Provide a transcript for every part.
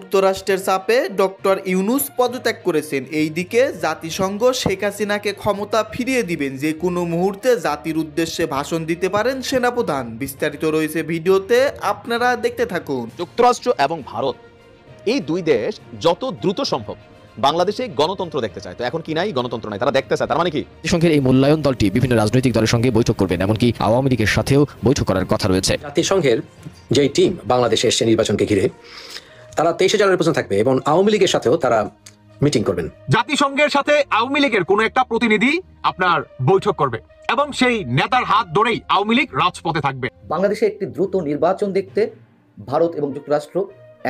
যুক্তরাষ্ট্রের চাপে ডক্টর ইউনূস পদত্যাগ করেছেন। এইদিকে জাতিসংঘ শেখ হাসিনাকে ক্ষমতা ফিরিয়ে দিবেন যে কোনো মুহূর্তে জাতির উদ্দেশ্যে ভাষণ দিতে পারেন সেনাপ্রধান। বিস্তারিত রয়েছে ভিডিওতে, আপনারা দেখতে থাকুন। যুক্তরাষ্ট্র এবং ভারত এই দুই দেশ যত দ্রুত সম্ভব বাংলাদেশে গণতন্ত্র দেখতে চায়। তো এখন কি নাই? গণতন্ত্র নাই, তারা দেখতে চায়। তার মানে কি? জাতিসংঘের এই মূল্যায়ন দলটি বিভিন্ন রাজনৈতিক দলের সঙ্গে বৈঠক করবেন, এমনকি আওয়ামী লীগের সাথেও বৈঠক করার কথা রয়েছে। জাতিসংঘের যে টিম বাংলাদেশে এসছে নির্বাচনকে ঘিরে, তারা 23 জানুয়ারি পর্যন্ত থাকবে এবং আওয়ামী লীগের সাথেও তারা মিটিং করবেন। জাতিসংঘের সাথে আওয়ামী লীগের কোন একটা প্রতিনিধি আপনার বৈঠক করবে এবং সেই নেতার হাত ধরেই আওয়ামী লীগ রাজপথে থাকবে। বাংলাদেশে একটি দ্রুত নির্বাচন দেখতে ভারত এবং যুক্তরাষ্ট্র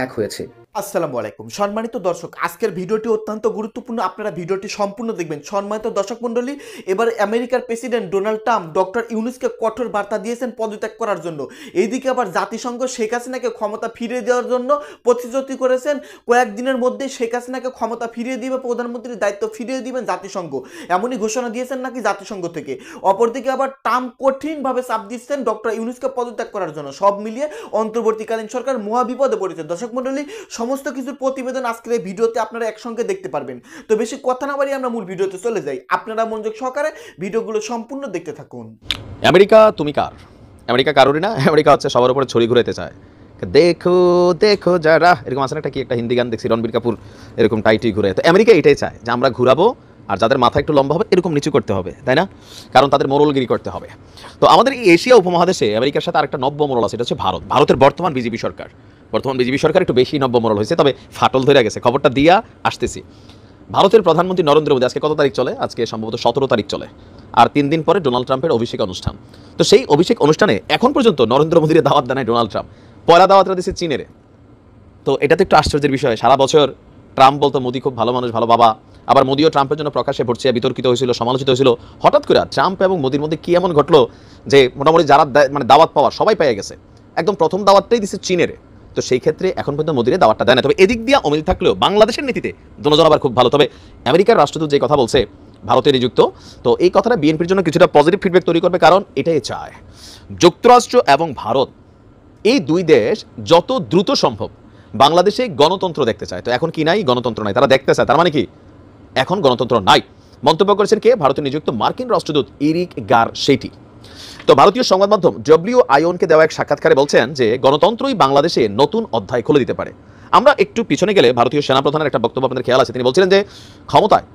এক হয়েছে। আসসালামু আলাইকুম সম্মানিত দর্শক, আজকের ভিডিওটি অত্যন্ত গুরুত্বপূর্ণ, আপনারা ভিডিওটি সম্পূর্ণ দেখবেন। সম্মানিত দর্শক মণ্ডলী, এবার আমেরিকার প্রেসিডেন্ট ডোনাল্ড ট্রাম্প ডক্টর ইউনূসকে কঠোর বার্তা দিয়েছেন পদত্যাগ করার জন্য। এইদিকে আবার জাতিসংঘ শেখ হাসিনাকে ক্ষমতা ফিরিয়ে দেওয়ার জন্য প্রতিশ্রুতি করেছেন, কয়েকদিনের মধ্যে শেখ হাসিনাকে ক্ষমতা ফিরিয়ে দিবে, প্রধানমন্ত্রীর দায়িত্ব ফিরিয়ে দিবেন জাতিসংঘ, এমনই ঘোষণা দিয়েছেন নাকি জাতিসংঘ থেকে। অপরদিকে আবার ট্রাম্প কঠিনভাবে চাপ দিচ্ছেন ডক্টর ইউনূসকে পদত্যাগ করার জন্য। সব মিলিয়ে অন্তর্বর্তীকালীন সরকার মহাবিপদে পড়েছে। দর্শক মণ্ডলী, সমস্ত কিছুর প্রতিবেদন আজকের এই ভিডিওতে আপনারা একসঙ্গে দেখতে পারবেন। তো বেশি কথা না বাড়িয়ে আমরা মূল ভিডিওতে চলে যাই। আপনারা মনোযোগ সহকারে ভিডিওগুলো সম্পূর্ণ দেখতে থাকুন। আমেরিকা তুমি কার? আমেরিকা কারোরই না। আমেরিকা হচ্ছে সবার উপরে ছড়ি ঘুরাইতে চায়। দেখো দেখো যারা, এরকম আছে একটা কি একটা হিন্দি গান দেখছি, রণবীর কাপুর এরকম টাইটি ঘুরে। তো আমেরিকা এটাই চায় যে আমরা ঘুরাবো, আর যাদের মাথা একটু লম্বা হবে এরকম নিচু করতে হবে, তাই না? কারণ তাদের মোরলগিরি করতে হবে। তো আমাদের এই এশিয়া উপমহাদেশে আমেরিকার সাথে আরেকটা নব্য মোরল আছে, এটা হচ্ছে ভারত। ভারতের বর্তমান বিজেপি সরকার একটু বেশি নব্য মোরল হয়েছে, তবে ফাটল ধরে গেছে। খবরটা দিয়া আসতেছি। ভারতের প্রধানমন্ত্রী নরেন্দ্র মোদী আজকে কত তারিখ চলে? আজকে সম্ভবত 17 তারিখ চলে, আর 3 দিন পরে ডোনাল্ড ট্রাম্পের অভিষেক অনুষ্ঠান। তো সেই অভিষেক অনুষ্ঠানে এখন পর্যন্ত নরেন্দ্র মোদীর দাওয়াত দেয় ডোনাল্ড ট্রাম্প, পয়লা দাওয়াতটা দিচ্ছে চীনের। তো এটা তো একটু আশ্চর্যের বিষয়। সারা বছর ট্রাম্প বলতো মোদী খুব ভালো মানুষ, ভালো বাবা, আবার মোদীও ট্রাম্পের জন্য প্রকাশ্যে ভর্সিয়া বিতর্কিত হয়েছিল, সমালোচিত হয়েছিল। হঠাৎ করে ট্রাম্প এবং মোদীর মধ্যে কি এমন ঘটলো যে মোটামুটি যারা মানে দাওয়াত পাওয়ার সবাই পেয়ে গেছে, একদম প্রথম দাওয়াতটাই দিচ্ছে চীনের। তো সেই ক্ষেত্রে এখন পর্যন্ত মোদীর দাওয়াতটা দেয় না। তবে এদিক দিয়ে অমিল থাকলেও বাংলাদেশের নীতিতে দুজন আবার খুব ভালো। তবে আমেরিকার রাষ্ট্রদূত যে কথা বলছে ভারতের নিযুক্ত, তো এই কথাটা বিএনপির জন্য কিছুটা পজিটিভ ফিডব্যাক তৈরি করবে, কারণ এটাই চায় যুক্তরাষ্ট্র এবং ভারত এই দুই দেশ যত দ্রুত সম্ভব বাংলাদেশে গণতন্ত্র দেখতে চায়। তো এখন কি নাই? গণতন্ত্র নাই, তারা দেখতে চায়। তার মানে কি এখন গণতন্ত্র নাই? মন্তব্য করেছেন কে? ভারতের নিযুক্ত মার্কিন রাষ্ট্রদূত ইরিক গারশেটি। তো ভারতীয় সংবাদ মাধ্যম WION-কে দেওয়া এক সাক্ষাৎকারে বলছেন যে গণতন্ত্রই বাংলাদেশে নতুন অধ্যায় খুলে দিতে পারে। আমরা একটু পিছনে গেলে ভারতীয় সেনাপ্রধানের একটা বক্তব্য আপনাদের খেয়াল আছে, তিনি বলছিলেন যে ক্ষমতায়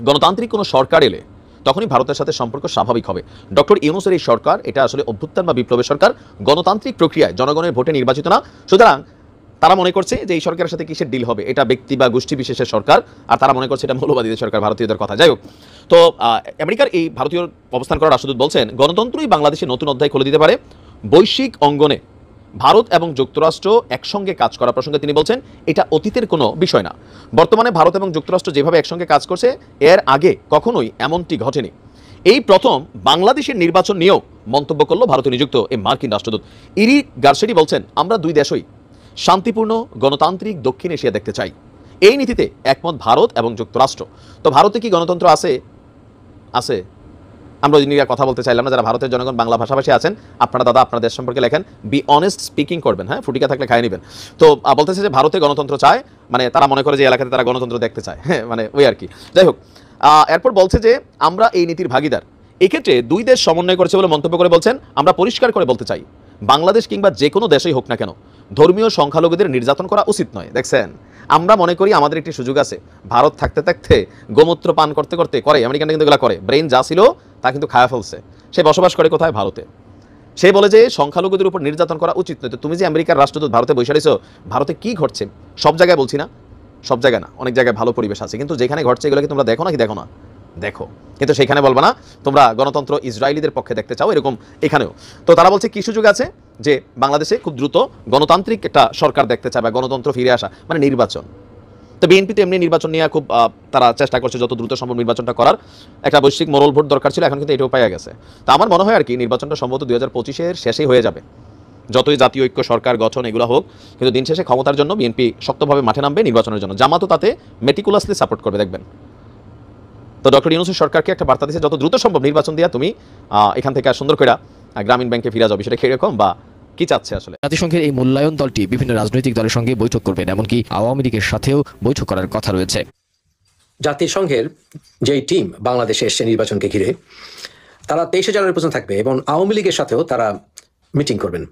গণতান্ত্রিক কোনো সরকার এলে তখনই ভারতের সাথে সম্পর্ক স্বাভাবিক হবে। ডক্টর ইউনূসের এই সরকার এটা আসলে অভ্যুত্থান বা বিপ্লবের সরকার, গণতান্ত্রিক প্রক্রিয়ায় জনগণের ভোটে নির্বাচিত না। সুতরাং তারা মনে করছে যে এই সরকারের সাথে কিসের ডিল হবে, এটা ব্যক্তি বা গোষ্ঠী বিশেষের সরকার, আর তারা মনে করছে এটা মৌলবাদীদের সরকার, ভারতীয়দের কথা। যাই হোক, তো আমেরিকার এই ভারতীয় অবস্থান করা রাষ্ট্রদূত বলছেন গণতন্ত্রই বাংলাদেশে নতুন অধ্যায় খুলে দিতে পারে। বৈশ্বিক অঙ্গনে ভারত এবং যুক্তরাষ্ট্র একসঙ্গে কাজ করা প্রসঙ্গে তিনি বলছেন এটা অতীতের কোনো বিষয় না। বর্তমানে ভারত এবং যুক্তরাষ্ট্র যেভাবে একসঙ্গে কাজ করছে এর আগে কখনোই এমনটি ঘটেনি। এই প্রথম বাংলাদেশের নির্বাচন নিয়েও মন্তব্য করলো ভারতে নিযুক্ত এই মার্কিন রাষ্ট্রদূত ইরিক গারশেটি। বলছেন আমরা দুই দেশই শান্তিপূর্ণ গণতান্ত্রিক দক্ষিণ এশিয়া দেখতে চাই। এই নীতিতে একমত ভারত এবং যুক্তরাষ্ট্র। তো ভারতে কি গণতন্ত্র আছে? আছে। আমরা ওই নিয়ে কথা বলতে চাইলাম না। যারা ভারতের জনগণ বাংলা ভাষাভাষী আছেন, আপনারা দাদা আপনার দেশ সম্পর্কে লেখেন, বি অনেস্ট স্পিকিং করবেন, হ্যাঁ, ফুটিকা থাকলে খাই নেবেন। তো বলতেছে যে ভারতে গণতন্ত্র চায়, মানে তারা মনে করে যে এলাকাতে তারা গণতন্ত্র দেখতে চায়, হ্যাঁ, মানে ওই আর কি। যাই হোক, এরপর বলছে যে আমরা এই নীতির ভাগিদার। এক্ষেত্রে দুই দেশ সমন্বয় করেছে বলে মন্তব্য করে বলছেন আমরা পরিষ্কার করে বলতে চাই বাংলাদেশ কিংবা যে কোনো দেশেই হোক না কেন ধর্মীয় সংখ্যালঘুদের নির্যাতন করা উচিত নয়। দেখছেন, আমরা মনে করি আমাদের একটি সুযোগ আছে। ভারত থাকতে থাকতে গোমূত্র পান করতে করতে করে, আমেরিকানরা কিন্তু এগুলো করে, ব্রেন যা ছিল তা কিন্তু খায়া ফেলছে। সে বসবাস করে কোথায়? ভারতে। সে বলে যে সংখ্যালঘুদের উপর নির্যাতন করা উচিত নয়। তো তুমি যে আমেরিকার রাষ্ট্রদূত ভারতে বসে রয়েছো, ভারতে কি ঘটছে? সব জায়গায় বলছি না, সব জায়গায় না, অনেক জায়গায় ভালো পরিবেশ আছে, কিন্তু যেখানে ঘটছে এগুলো কি তোমরা দেখো নাকি? দেখো না, দেখো। কিন্তু সেখানে বলবো না তোমরা গণতন্ত্র ইসরায়েলিদের পক্ষে দেখতে চাও, এরকম এখানেও। তো তারা বলছে কি সুযোগ আছে যে বাংলাদেশে খুব দ্রুত গণতান্ত্রিক একটা সরকার দেখতে চায় বা গণতন্ত্র ফিরে আসা, মানে নির্বাচন। তো বিএনপি তো এমনি নির্বাচন নিয়ে খুব তারা চেষ্টা করছে যত দ্রুত সম্ভব নির্বাচনটা করার। একটা বৈশ্বিক মোরল ভোট দরকার ছিল, এখন কিন্তু এটাও পাওয়া গেছে। তো আমার মনে হয় আর কি নির্বাচনটা সম্ভবত 2025-এর শেষেই হয়ে যাবে, যতই জাতীয় ঐক্য সরকার গঠন এগুলো হোক। কিন্তু দিন শেষে ক্ষমতার জন্য বিএনপি শক্তভাবে মাঠে নামবে নির্বাচনের জন্য। জামাতও তাতে মেটিকুলাসলি সাপোর্ট করবে, দেখবেন। তো ডক্টর ইউনূসের সরকারকে একটা বার্তা দিচ্ছে যত দ্রুত সম্ভব নির্বাচন দিয়া তুমি এখান থেকে সুন্দর করে গ্রামীণ ব্যাংকে ফিরে যাও। বিষয়টা কিরকম বা কি চাচ্ছে আসলে? জাতিসংঘের এই মূল্যায়ন দলটি বিভিন্ন রাজনৈতিক দলের সঙ্গে বৈঠক করবেন, এমনকি আওয়ামী লীগের সাথেও বৈঠক করার কথা রয়েছে। জাতিসংঘের যেই টিম বাংলাদেশে এসছে নির্বাচনকে ঘিরে, তারা 23 জানুয়ারি পর্যন্ত থাকবে এবং আওয়ামী লীগের সাথেও তারা মিটিং করবেন।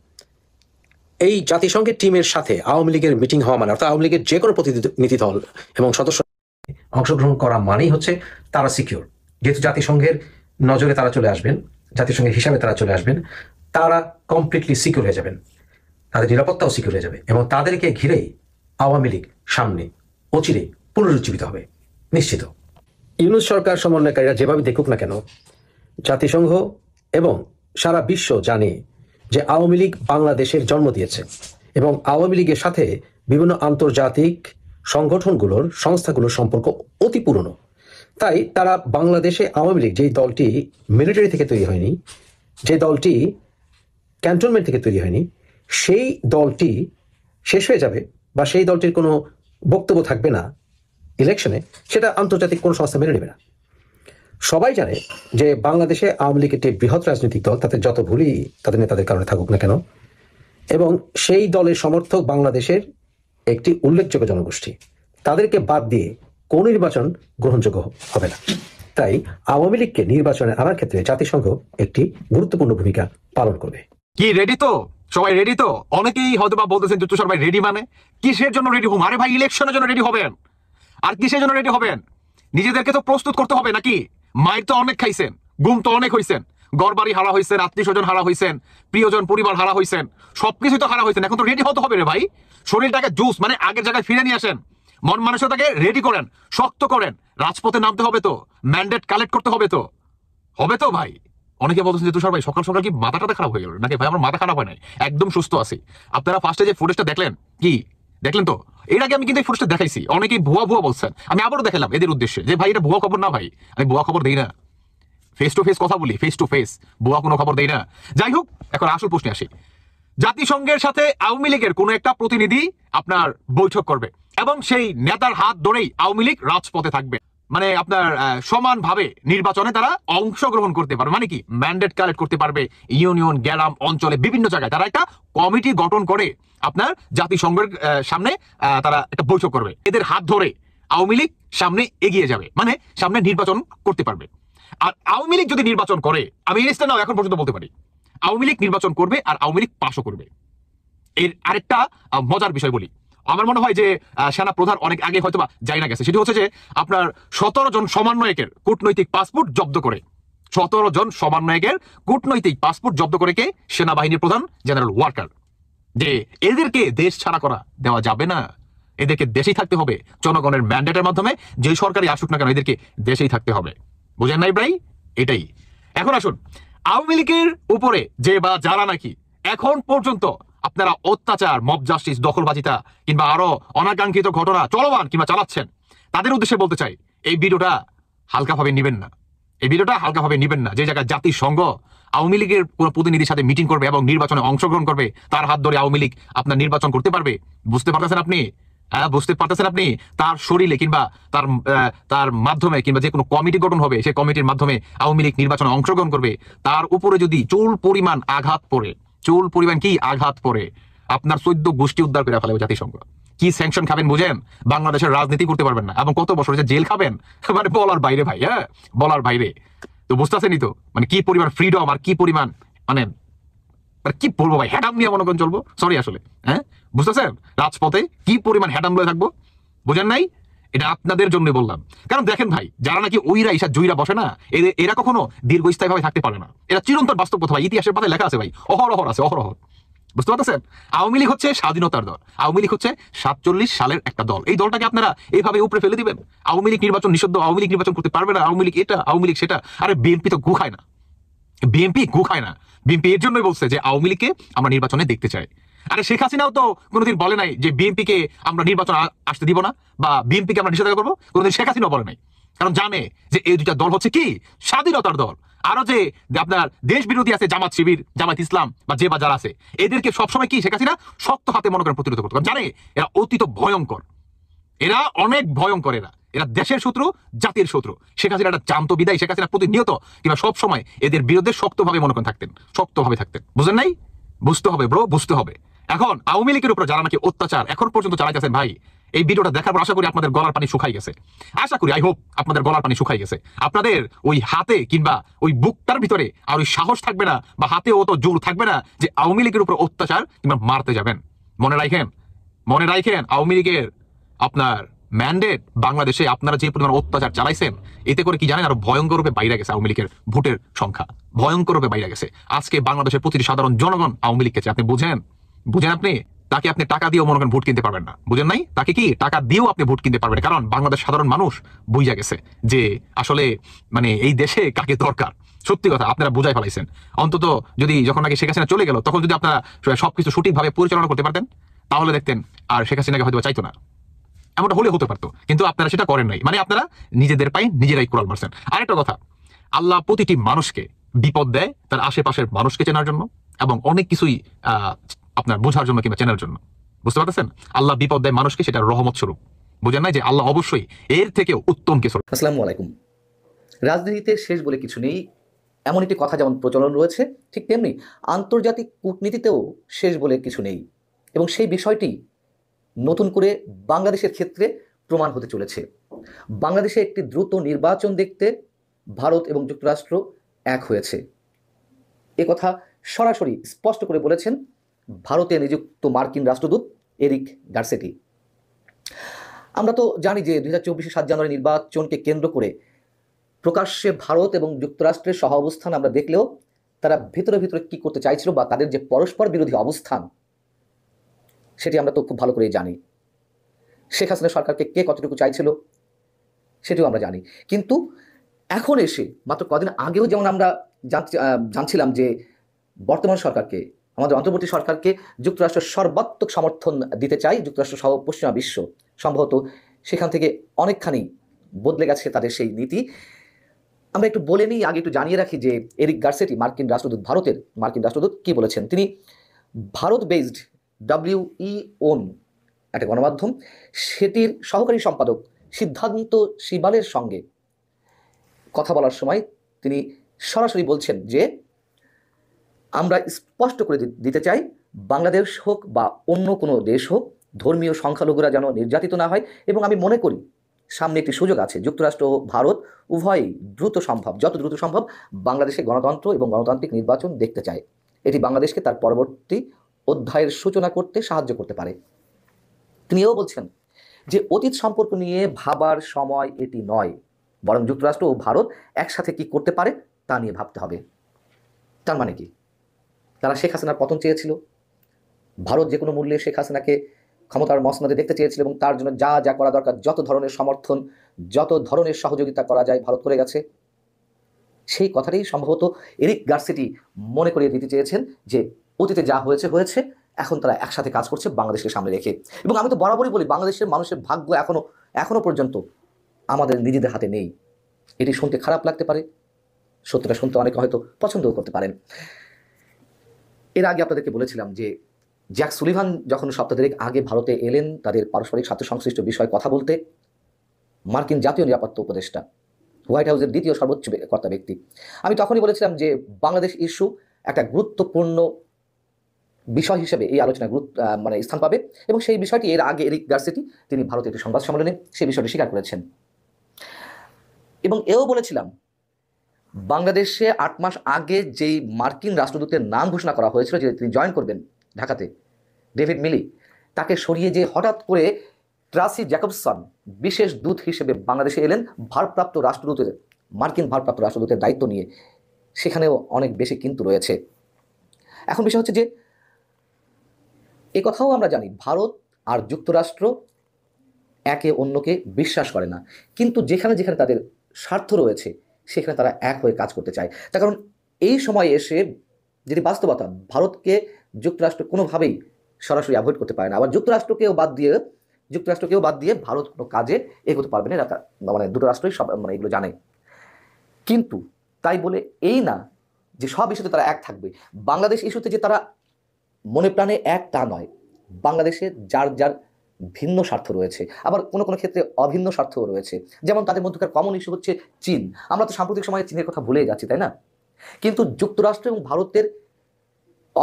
এই জাতিসংঘের টিমের সাথে আওয়ামী লীগের মিটিং হওয়া মানে, অর্থাৎ আওয়ামী লীগের যে কোনো প্রতিনিধি দল এবং সদস্য অংশগ্রহণ করা মানেই হচ্ছে তারা সিকিউর। যেহেতু জাতিসংঘের নজরে তারা চলে আসবেন, জাতিসংঘের হিসাবে তারা চলে আসবেন, তারা কমপ্লিটলি সিকিউর হয়ে যাবেন, তাদের নিরাপত্তাও সিকিউর হয়ে যাবে এবং তাদেরকে ঘিরেই আওয়ামী লীগ সামনে অচিরে পুনরুজ্জীবিত হবে নিশ্চিত। ইউনূস সরকার সমন্বয়কারীরা যেভাবে দেখুক না কেন, জাতিসংঘ এবং সারা বিশ্ব জানে যে আওয়ামী লীগ বাংলাদেশের জন্ম দিয়েছে এবং আওয়ামী লীগের সাথে বিভিন্ন আন্তর্জাতিক সংগঠনগুলোর সংস্থাগুলোর সম্পর্ক অতি পুরনো। তাই তারা বাংলাদেশে আওয়ামী লীগ, যেই দলটি মিলিটারি থেকে তৈরি হয়নি, যে দলটি ক্যান্টনমেন্ট থেকে তৈরি হয়নি, সেই দলটি শেষ হয়ে যাবে বা সেই দলটির কোনো বক্তব্য থাকবে না ইলেকশনে, সেটা আন্তর্জাতিক কোনো সংস্থা মেনে নেবে না। সবাই জানে যে বাংলাদেশে আওয়ামী লীগ একটি বৃহৎ রাজনৈতিক দল, তাদের যত ভুলই তাদের নেতাদের কারণে থাকুক না কেন, এবং সেই দলের সমর্থক বাংলাদেশের একটি উল্লেখযোগ্য জনগোষ্ঠী। তাদেরকে বাদ দিয়ে কোন নির্বাচন গ্রহণযোগ্য হবে না। তাই আওয়ামী লীগকে নির্বাচনে আনার ক্ষেত্রে জাতিসংঘ একটি গুরুত্বপূর্ণ ভূমিকা পালন করবে। কি রেডি তো? সবাই রেডি তো? অনেকেই হয়তো বা বলতেছেন যে তুষার ভাই রেডি মানে কিসের জন্য রেডি হন? আরে ভাই, ইলেকশনের জন্য রেডি হবেন। আর কিসের জন্য রেডি হবেন? নিজেদেরকে তো প্রস্তুত করতে হবে নাকি? মায়ের তো অনেক খাইছেন, গুম তো অনেক হইছেন, ঘরবাড়ি হারা হইছেন, আত্মীয় স্বজন হারা হইছেন, প্রিয়জন পরিবার হারা হইছেন, সবকিছু তো হারা হইছেন। এখন তো রেডি হতে হবে রে ভাই। শরীরটাকে জুস মানে আগের জায়গায় ফিরে নিয়ে আসেন, মন মানসিকতাকে রেডি করেন, শক্ত করেন। রাজপথে নামতে হবে তো, ম্যান্ডেট কালেক্ট করতে হবে তো, হবে তো ভাই। অনেকে বলতেছেন যে তুষার ভাই সকাল সকাল কি মাথাটা খারাপ হয়ে গেল নাকি? ভাই আমার মাথা খারাপ হয় নাই, একদম সুস্থ আছি। আপনারা ফার্স্টে যে ফুটেজটা দেখলেন, কি দেখলেন তো? এর আগে আমি কিন্তু এই ফুটেজটা দেখাইছি, অনেকেই ভুয়া ভুয়া বলছেন, আমি আবারও দেখালাম এদের উদ্দেশ্যে যে ভাই এটা ভুয়া খবর না ভাই, আমি ভুয়া খবর দেই না, ফেস টু ফেস কথা বলি, ফেস টু ফেস, ভুয়া কোনো খবর দেই না। যাই হোক, এখন আসল প্রশ্নে আসি। জাতিসংঘের সাথে আওয়ামী লীগের কোনো একটা প্রতিনিধি আপনার বৈঠক করবে এবং সেই নেতার হাত ধরেই আওয়ামী লীগ রাজপথে থাকবে। মানে আপনার সমানভাবে নির্বাচনে তারা অংশগ্রহণ করতে পারবে। মানে কি, ম্যান্ডেট কালেক্ট করতে পারবে। ইউনিয়ন, গ্রাম, অঞ্চলে বিভিন্ন জায়গায় তারা একটা কমিটি গঠন করে আপনার জাতিসংঘের সামনে তারা একটা বৈঠক করবে। এদের হাত ধরে আওয়ামী লীগ সামনে এগিয়ে যাবে, মানে সামনে নির্বাচন করতে পারবে। আর আওয়ামী লীগ যদি নির্বাচন করে, আমি এই লিস্টটা নাও এখন পর্যন্ত বলতে পারি, আওয়ামী লীগ নির্বাচন করবে আর আওয়ামী লীগ পাশও করবে। এর আরেকটা মজার বিষয় বলি, আমার মনে হয় যে সেনা প্রধান অনেক আগে হয়তো বা যাই না গেছে, সেটি হচ্ছে যে আপনার 17 জন সমন্বয়কের কূটনৈতিক পাসপোর্ট জব্দ করে, 17 জন সমন্বয়কের কূটনৈতিক পাসপোর্ট জব্দ করে কে? সেনাবাহিনীর প্রধান জেনারেল ওয়াকার। যে এদেরকে দেশ ছাড়া করা দেওয়া যাবে না, এদেরকে দেশেই থাকতে হবে জনগণের ম্যান্ডেটের মাধ্যমে, যে সরকারি আসুক না কেন এদেরকে দেশেই থাকতে হবে। বুঝেন নাই ভাই? এটাই। এখন আসুন, আওয়ামী লীগের উপরে যে বা যারা নাকি এখন পর্যন্ত আপনারা অত্যাচার, মব জাস্টিস, দখলবাজিতা কিংবা আরো অনাকাঙ্ক্ষিত ঘটনা চলমান কিংবা চালাচ্ছেন, তাদের উদ্দেশ্যে বলতে চাই, এই ভিডিওটা হালকাভাবে নিবেন না, এই ভিডিওটা হালকাভাবে নিবেন না। যে জায়গায় জাতিসংঘ আওয়ামী লীগের কোনো প্রতিনিধির সাথে মিটিং করবে এবং নির্বাচনে অংশগ্রহণ করবে, তার হাত ধরে আওয়ামী লীগ আপনার নির্বাচন করতে পারবে, বুঝতে পারতেছেন আপনি? হ্যাঁ, বুঝতে পারতেছেন আপনি? তার শরীরে কিংবা তার মাধ্যমে কিংবা যে কোনো কমিটি গঠন হবে, সেই কমিটির মাধ্যমে আওয়ামী লীগ নির্বাচনে অংশগ্রহণ করবে, তার উপরে যদি চুল পরিমাণ আঘাত পড়ে, চুল পরিমাণ কি আঘাত পড়ে, আপনার 14 গোষ্ঠী উদ্ধার করে ফেলে জাতিসংঘ। কি স্যাংশন খাবেন বুঝেন? বাংলাদেশের রাজনীতি করতে পারবেন না এবং কত বছর যে জেল খাবেন, মানে বলার বাইরে ভাই। হ্যাঁ, বলার বাইরে। তো বুঝতেছেনই তো, মানে কি পরিমাণ ফ্রিডম আর কি পরিমাণ মানে কি বলবো ভাই, হ্যাডাম নিয়ে মনে করেন চলবো। সরি আসলে, হ্যাঁ বুঝতেছেন? রাজপথে কি পরিমাণ হ্যাডাম লয়ে থাকবো, বুঝেন নাই? এটা আপনাদের জন্য বললাম। কারণ দেখেন ভাই, যারা নাকি ওইরা ঈশা জুইরা বসে না, এরা কখনো দীর্ঘস্থায়ী ভাবে থাকতে পারে না। এরা চিরন্তন বাস্তব কথা ভাই, ইতিহাসের পাতায় লেখা আছে ভাই, অহরহ আছে, অহরহ। বুঝতে পারতেছেন? আওয়ামী লীগ হচ্ছে স্বাধীনতার দল, আওয়ামী লীগ হচ্ছে 47 সালের একটা দল। এই দলটাকে আপনারা এইভাবে উপরে ফেলে দিবেন? আওয়ামী লীগ নির্বাচন নিষিদ্ধ, আওয়ামী লীগ নির্বাচন করতে পারবে না, আওয়ামী লীগ এটা, আওয়ামী লীগ সেটা। আরে বিএনপি তো গু খায় না, বিএনপি গু খায় না। বিএনপি এর জন্যই বলছে যে আওয়ামী লীগকে আমরা নির্বাচনে দেখতে চাই। আরে শেখ হাসিনাও তো কোনোদিন বলে নাই যে বিএনপিকে আমরা নির্বাচন আসতে দিব না বা বিএনপিকে আমরা নিষেধাজ্ঞা করবো, কোনোদিন শেখ হাসিনাও বলে নাই। কারণ জানে যে এই দুইটা দল হচ্ছে কি স্বাধীনতার দল। আরো যে আপনার দেশ বিরোধী আছে, জামাত শিবির, জামাত ইসলাম বা যে বা যারা আছে, এদেরকে সবসময় কি শেখ হাসিনা শক্ত হাতে মনে করেন প্রতিরোধ করতে। কারণ জানে এরা অতীত ভয়ঙ্কর, এরা অনেক ভয়ঙ্কর, এরা দেশের শত্রু, জাতির শত্রু। শেখ হাসিনা একটা জানতো বিদায় শেখ হাসিনা প্রতিনিয়ত কিংবা সব সময় এদের বিরুদ্ধে শক্তভাবে মনে করেন থাকতেন, শক্তভাবে থাকতেন। বুঝলেন নাই? বুঝতে হবে ব্রো, বুঝতে হবে। এখন আওয়ামী লীগের উপর যারা নাকি অত্যাচার এখন পর্যন্ত চালাইতেছেন ভাই, এই ভিডিওটা দেখার পর আশা করি আপনাদের গলার পানি শুকাই গেছে। আশা করি, আই হোপ আপনাদের গলার পানি শুকাই গেছে। আপনাদের ওই হাতে কিংবা ওই বুকটার ভিতরে আর ওই সাহস থাকবে না, বা হাতে অত জোর থাকবে না যে আওয়ামী লীগের উপর অত্যাচার কিংবা মারতে যাবেন। মনে রাখেন, মনে রাখেন, আওয়ামী লীগের আপনার ম্যান্ডেট বাংলাদেশে আপনারা যে পরিমাণ অত্যাচার চালাইছেন, এতে করে কি জানেন আরো ভয়ঙ্কর রূপে বাইরে গেছে আওয়ামী লীগের ভোটের সংখ্যা, ভয়ঙ্কর রূপে বাইরে গেছে। আজকে বাংলাদেশের প্রতিটি সাধারণ জনগণ আওয়ামী লীগকে চায়। আপনি বুঝেন? বুঝেন? তাকে আপনি টাকা দিয়েও মনে করেন ভোট কিনতে পারবেন না। বুঝেন নাই? তাকে কি টাকা দিয়েও আপনি ভোট কিনতে পারবেন? কারণ বাংলাদেশ সাধারণ মানুষ বুঝা গেছে যে আসলে মানে এই দেশে কাকে দরকার। সত্যি কথা আপনারা বুঝাই ফেলাইছেন। অন্তত যদি যখন নাকি শেখ হাসিনা চলে গেল, তখন যদি আপনারা সবকিছু সঠিকভাবে পরিচালনা করতে পারতেন, তাহলে দেখতেন আর শেখ হাসিনাকে হয়তো চাইতো না। এমনটা হলে হতে পারতো, কিন্তু আপনারা সেটা করেন নাই। মানে আপনারা নিজেদের পায়ে নিজেরাই কোড়াল মারছেন। আরেকটা কথা, আল্লাহ প্রতিটি মানুষকে বিপদ দেয় তার আশেপাশের মানুষকে চেনার জন্য, এবং অনেক কিছুই আপনার বোঝার জন্য কিংবা চেনার জন্য। বুঝতে পারতেছেন? আল্লাহ বিপদ দেয় মানুষকে, সেটা রহমত স্বরূপ। বুঝেন নাই যে আল্লাহ অবশ্যই এর থেকেও উত্তম কিছু। আসসালামু আলাইকুম। রাজনীতিতে শেষ বলে কিছু নেই, এমন একটি কথা যেমন প্রচলন রয়েছে, ঠিক তেমনি আন্তর্জাতিক কূটনীতিতেও শেষ বলে কিছু নেই, এবং সেই বিষয়টি নতুন করে বাংলাদেশের ক্ষেত্রে প্রমাণ হতে চলেছে। বাংলাদেশে একটি দ্রুত নির্বাচন দেখতে ভারত এবং যুক্তরাষ্ট্র এক হয়েছে। কথা সরাসরি স্পষ্ট করে বলেছেন ভারতে নিযুক্ত মার্কিন রাষ্ট্রদূত এরিক গার্সেটি। আমরা তো জানি যে 2024 7 জানুয়ারি নির্বাচনকে কেন্দ্র করে প্রকাশ্যে ভারত এবং যুক্তরাষ্ট্রের সহ অবস্থান আমরা দেখলেও তারা ভিতরে ভিতরে কি করতে চাইছিল বা তাদের যে পরস্পর বিরোধী অবস্থান, সেটি আমরা তো খুব ভালো করেই জানি। শেখ হাসিনা সরকারকে কে কতটুকু চাইছিল সেটিও আমরা জানি। কিন্তু এখন এসে মাত্র কদিন আগেও যেমন আমরা জানছিলাম যে বর্তমান সরকারকে, আমাদের অন্তর্বর্তী সরকারকে যুক্তরাষ্ট্র সর্বাত্মক সমর্থন দিতে চাই, যুক্তরাষ্ট্র সহ পশ্চিমা বিশ্ব। সম্ভবত সেখান থেকে অনেকখানি বদলে গেছে তাদের সেই নীতি। আমরা একটু বলে নিই, আগে একটু জানিয়ে রাখি যে এরিক গার্সেটি মার্কিন রাষ্ট্রদূত, ভারতের মার্কিন রাষ্ট্রদূত, কি বলেছেন। তিনি ভারত বেসড WEON একটা গণমাধ্যম, সেটির সহকারী সম্পাদক সিদ্ধান্ত শিবালের সঙ্গে কথা বলার সময় তিনি সরাসরি বলছেন যে আমরা স্পষ্ট করে দিতে চাই, বাংলাদেশ হোক বা অন্য কোনো দেশ হোক, ধর্মীয় সংখ্যালঘুরা যেন নির্যাতিত না হয়, এবং আমি মনে করি সামনে একটি সুযোগ আছে। যুক্তরাষ্ট্র ও ভারত উভয়ই যত দ্রুত সম্ভব বাংলাদেশে গণতন্ত্র এবং গণতান্ত্রিক নির্বাচন দেখতে চায়। এটি বাংলাদেশকে তার পরবর্তী অধ্যায়ের সূচনা করতে সাহায্য করতে পারে। তিনি এও বলছেন যে অতীত সম্পর্ক নিয়ে ভাবার সময় এটি নয়, বরং যুক্তরাষ্ট্র ও ভারত একসাথে কি করতে পারে তা নিয়ে ভাবতে হবে। তার মানে কি? তারা শেখ হাসিনার পতন চেয়েছিল, ভারত যে কোনো মূল্যে শেখ হাসিনাকে ক্ষমতার মসনদে দেখতে চেয়েছিল, এবং তার জন্য যা যা করা দরকার, যত ধরনের সমর্থন, যত ধরনের সহযোগিতা করা যায় ভারত করে গেছে। সেই কথাটাই সম্ভবত এরিক গার্সেটি মনে করিয়ে দিতে চেয়েছেন যে অতীতে যা হয়েছে হয়েছে, এখন তারা একসাথে কাজ করছে বাংলাদেশকে সামনে রেখে। এবং আমি তো বরাবরই বলি, বাংলাদেশের মানুষের ভাগ্য এখনো পর্যন্ত আমাদের নিজেদের হাতে নেই। এটি শুনতে খারাপ লাগতে পারে, সত্যটা শুনতে অনেকে হয়তো পছন্দও করতে পারেন। এর আগে আপনাদেরকে বলেছিলাম যে জ্যাক সুলিভান যখন সপ্তাহ আগে ভারতে এলেন তাদের পারস্পরিক স্বার্থ সংশ্লিষ্ট বিষয়ে কথা বলতে, মার্কিন জাতীয় নিরাপত্তা উপদেষ্টা, হোয়াইট হাউসের দ্বিতীয় সর্বোচ্চ কর্তা ব্যক্তি, আমি তখনই বলেছিলাম যে বাংলাদেশ ইস্যু একটা গুরুত্বপূর্ণ বিষয় হিসেবে এই আলোচনায় স্থান পাবে, এবং সেই বিষয়টি এর আগে এরিক গার্সেটি তিনি ভারতের একটি সংবাদ সম্মেলনে সেই বিষয়টি স্বীকার করেছেন। এবং এও বলেছিলাম, বাংলাদেশে 8 মাস আগে যেই মার্কিন রাষ্ট্রদূতের নাম ঘোষণা করা হয়েছিল যে তিনি জয়েন করবেন ঢাকাতে, ডেভিড মিলি, তাকে সরিয়ে যে হঠাৎ করে ট্রাসি জ্যাকবসন বিশেষ দূত হিসেবে বাংলাদেশে এলেন, মার্কিন ভারপ্রাপ্ত রাষ্ট্রদূতের দায়িত্ব নিয়ে, সেখানেও অনেক বেশি কিন্তু রয়েছে। এখন বিষয় হচ্ছে যে কথাও আমরা জানি ভারত আর যুক্তরাষ্ট্র একে অন্যকে বিশ্বাস করে না, কিন্তু যেখানে যেখানে তাদের স্বার্থ রয়েছে সেখানে তারা এক হয়ে কাজ করতে চায়। তার কারণ এই সময় এসে যেটি বাস্তবতা, ভারতকে যুক্তরাষ্ট্র কোনোভাবেই সরাসরি অ্যাভয়েড করতে পারে না, আবার যুক্তরাষ্ট্রকেও বাদ দিয়ে ভারত কোনো কাজে এগোতে পারবে না। দুটো রাষ্ট্রই সব এগুলো জানে। কিন্তু তাই বলে এই না যে সব ইস্যুতে তারা এক থাকবে। বাংলাদেশ ইস্যুতে যে তারা মনে প্রাণে এক তা নয়, বাংলাদেশে যার যার ভিন্ন স্বার্থ রয়েছে, আবার কোনো কোনো ক্ষেত্রে অভিন্ন স্বার্থও রয়েছে। যেমন তাদের মধ্যকার কমন ইস্যু হচ্ছে চীন। আমরা তো সাম্প্রতিক সময়ে চীনের কথা ভুলে যাচ্ছি, তাই না? কিন্তু যুক্তরাষ্ট্র এবং ভারতের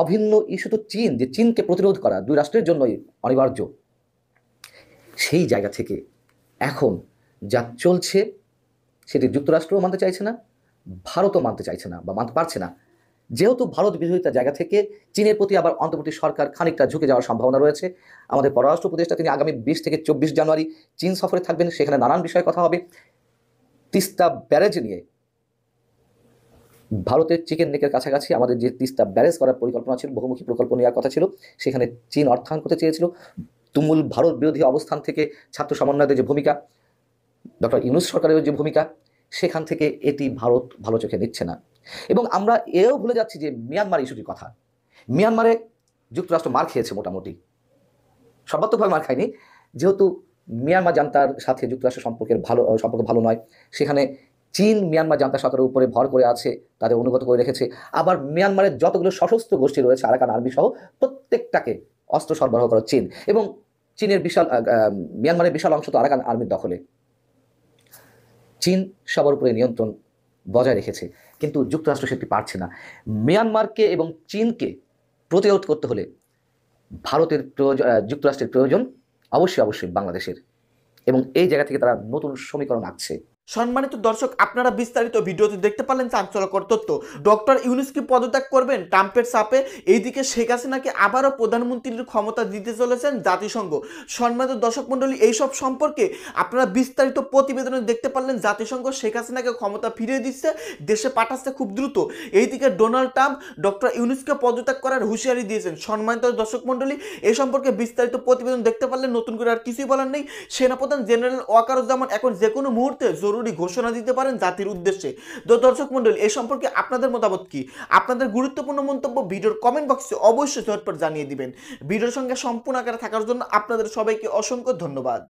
অভিন্ন ইস্যু তো চীন, যে চীনকে প্রতিরোধ করা দুই রাষ্ট্রের জন্যই অনিবার্য। সেই জায়গা থেকে এখন যা চলছে সেটি যুক্তরাষ্ট্রও মানতে চাইছে না, ভারতও মানতে চাইছে না বা মানতে পারছে না। যেহেতু ভারত বিরোধিতার জায়গা থেকে চীনের প্রতি আবার অন্তর্বর্তী সরকার খানিকটা ঝুঁকে যাওয়ার সম্ভাবনা রয়েছে। আমাদের পররাষ্ট্র উপদেষ্টা তিনি আগামী 20 থেকে 24 জানুয়ারি চীন সফরে থাকবেন, সেখানে নানান বিষয়ে কথা হবে। তিস্তা ব্যারেজ নিয়ে, ভারতের চিকেন নেকের কাছাকাছি আমাদের যে তিস্তা ব্যারেজ করার পরিকল্পনা ছিল, বহুমুখী প্রকল্প নেওয়ার কথা ছিল, সেখানে চীন অর্থায়ন করতে চেয়েছিল। তুমুল ভারত বিরোধী অবস্থান থেকে ছাত্র সমন্বয়দের যে ভূমিকা, ডক্টর ইউনূস সরকারের যে ভূমিকা, সেখান থেকে এটি ভারত ভালো চোখে নিচ্ছে না। এবং আমরা এও ভুলে যাচ্ছি যে মিয়ানমার ইস্যুটির কথা। মিয়ানমারে যুক্তরাষ্ট্র মার খেয়েছে, মোটামুটি সর্বাত্মকভাবে মার খায়নি। যেহেতু মিয়ানমার জান্তার সাথে যুক্তরাষ্ট্রের সম্পর্ক ভালো নয়, সেখানে চীন মিয়ানমার জান্তা সরকারের উপরে ভর করে আছে, তাদের অনুগত করে রেখেছে। আবার মিয়ানমারের যতগুলো সশস্ত্র গোষ্ঠী রয়েছে, আরাকান আর্মি সহ, প্রত্যেকটাকে অস্ত্র সরবরাহ করে চীন। এবং চীনের মিয়ানমারের বিশাল অংশ তো আরাকান আর্মির দখলে। চীন সবার উপরে নিয়ন্ত্রণ বজায় রেখেছে, কিন্তু যুক্তরাষ্ট্র সেটি পারছে না। মিয়ানমারকে এবং চীনকে প্রতিরোধ করতে হলে ভারতের প্রয়োজন, যুক্তরাষ্ট্রের প্রয়োজন, অবশ্যই বাংলাদেশের। এবং এই জায়গা থেকে তারা নতুন সমীকরণ আঁকছে। সম্মানিত দর্শক, আপনারা বিস্তারিত ভিডিওতে দেখতে পারলেন চাঞ্চল্যকর তথ্য। ডক্টর ইউনূস কি পদত্যাগ করবেন ট্রাম্পের চাপে? এইদিকে শেখ হাসিনাকে আবারও প্রধানমন্ত্রীর ক্ষমতা দিতে চলেছেন জাতিসংঘ। সম্মানিত দর্শক মণ্ডলী, এইসব সম্পর্কে আপনারা বিস্তারিত প্রতিবেদনে দেখতে পারলেন। জাতিসংঘ শেখ হাসিনাকে ক্ষমতা ফিরিয়ে দিচ্ছে, দেশে পাঠাচ্ছে খুব দ্রুত। এইদিকে ডোনাল্ড ট্রাম্প ডক্টর ইউনূসকে পদত্যাগ করার হুঁশিয়ারি দিয়েছেন। সম্মানিত দর্শক মণ্ডলী, এই সম্পর্কে বিস্তারিত প্রতিবেদন দেখতে পারলেন। নতুন করে আর কিছুই বলার নেই। সেনাপ্রধান জেনারেল ওয়াকারুজ্জামান এখন যে কোনো মুহূর্তে জরুরি ঘোষণা দিতে পারেন জাতির উদ্দেশ্যে। তো দর্শক মণ্ডলী, এই সম্পর্কে আপনাদের মতামত কি? আপনাদের গুরুত্বপূর্ণ মন্তব্য ভিডিওর কমেন্ট বক্সে অবশ্যই ঝটপট জানিয়ে দিবেন। ভিডিওর সঙ্গে সম্পূর্ণ আকারে থাকার জন্য আপনাদের সবাইকে অসংখ্য ধন্যবাদ।